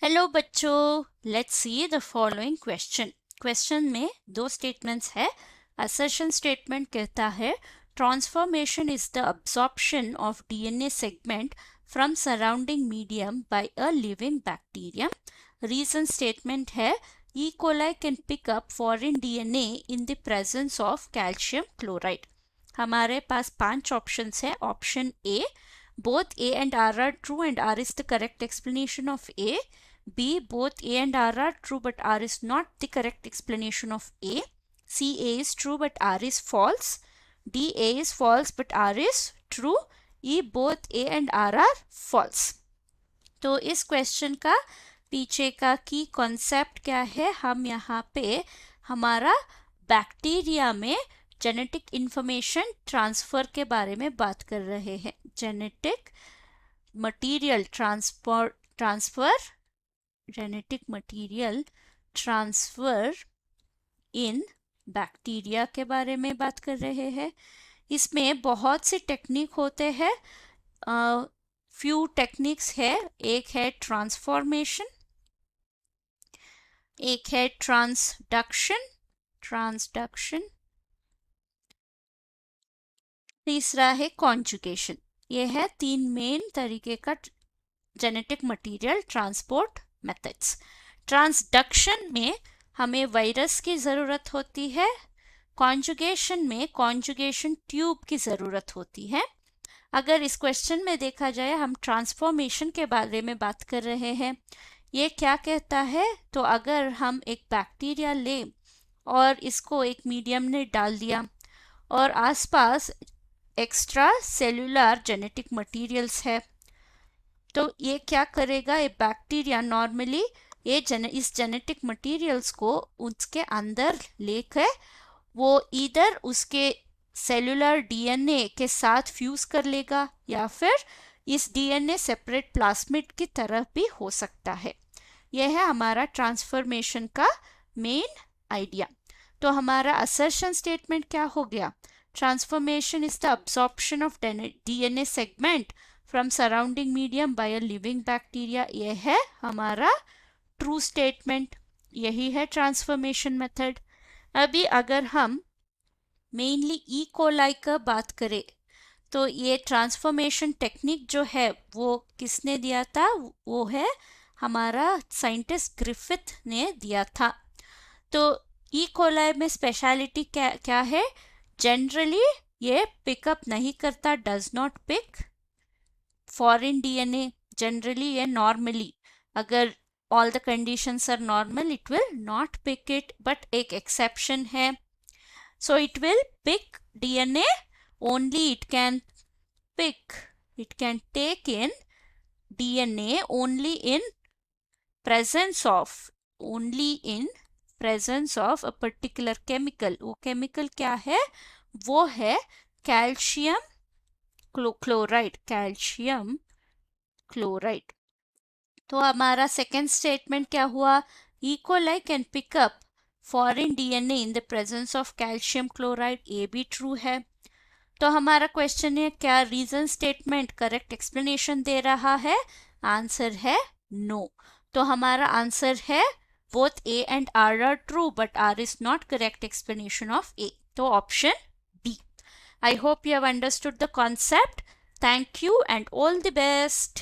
Hello बच्चों, let's see the following question. Question में दो स्टेटमेंट्स है। असर्शन स्टेटमेंट कहता है transformation is the absorption of DNA segment from surrounding medium by a living bacteria. Reason statement है E coli can pick up foreign DNA in the presence of calcium chloride. हमारे पास 5 options है। Option A, both A and R are true and R is the correct explanation of A. B, both A and R are true but R is not the correct explanation of A. C, A is true but R is false. D, A is false but R is true. E, both A and R are false. तो इस question का पीछे का की concept क्या है? हम यहाँ पे हमारा बैक्टीरिया में जेनेटिक इंफॉर्मेशन ट्रांसफर के बारे में बात कर रहे हैं। जेनेटिक मटेरियल ट्रांसफर इन बैक्टीरिया के बारे में बात कर रहे हैं। इसमें बहुत सी टेक्निक होते हैं। फ्यू टेक्निक्स है। एक है ट्रांसफॉर्मेशन, एक है ट्रांसडक्शन, तीसरा है कॉन्जुगेशन। ये है 3 मेन तरीके का genetic material transport methods. Transduction में हमें वायरस की ज़रूरत होती है। कॉन्जुगेशन में कॉन्जुगेशन ट्यूब की ज़रूरत होती है। अगर इस क्वेश्चन में देखा जाए, हम ट्रांसफॉर्मेशन के बारे में बात कर रहे हैं। ये क्या कहता है? तो अगर हम एक बैक्टीरिया लें और इसको एक मीडियम में डाल दिया और आसपास एक्स्ट्रा सेलुलर जेनेटिक मटेरियल्स है, तो ये क्या करेगा? ये बैक्टीरिया नॉर्मली इस जेनेटिक मटेरियल्स को उसके अंदर लेकर वो इधर उसके सेलुलर डीएनए के साथ फ्यूज कर लेगा या फिर इस डीएनए सेपरेट प्लाज्मिड की तरह भी हो सकता है। यह है हमारा ट्रांसफॉर्मेशन का मेन आइडिया। तो हमारा असर्शन स्टेटमेंट क्या हो गया? Transformation is the absorption of DNA segment from surrounding medium by a living bacteria. यह है हमारा ट्रू स्टेटमेंट। यही है ट्रांसफॉर्मेशन मेथड। अभी अगर हम मेनली ई कोलाई का बात करें, तो ये ट्रांसफॉर्मेशन टेक्निक जो है वो किसने दिया था? वो है हमारा साइंटिस्ट ग्रिफिथ ने दिया था। तो ई कोलाई में स्पेशलिटी क्या है? जनरली ये पिकअप नहीं करता, does not pick foreign DNA. Generally ये नॉर्मली, अगर all the conditions are normal, it will not pick it, but एक एक्सेप्शन है। So it will pick DNA only. It can take in DNA only in presence of a particular chemical. वो chemical क्या है? वो है calcium chloride. तो हमारा second statement क्या हुआ? E. coli can pick up foreign DNA in the presence of calcium chloride. ये भी ट्रू है। तो हमारा क्वेश्चन है, क्या रीजन स्टेटमेंट करेक्ट एक्सप्लेनेशन दे रहा है? आंसर है नो। तो हमारा आंसर है both A and R are true but R is not correct explanation of A. तो option B. I hope you have understood the concept. Thank you and all the best.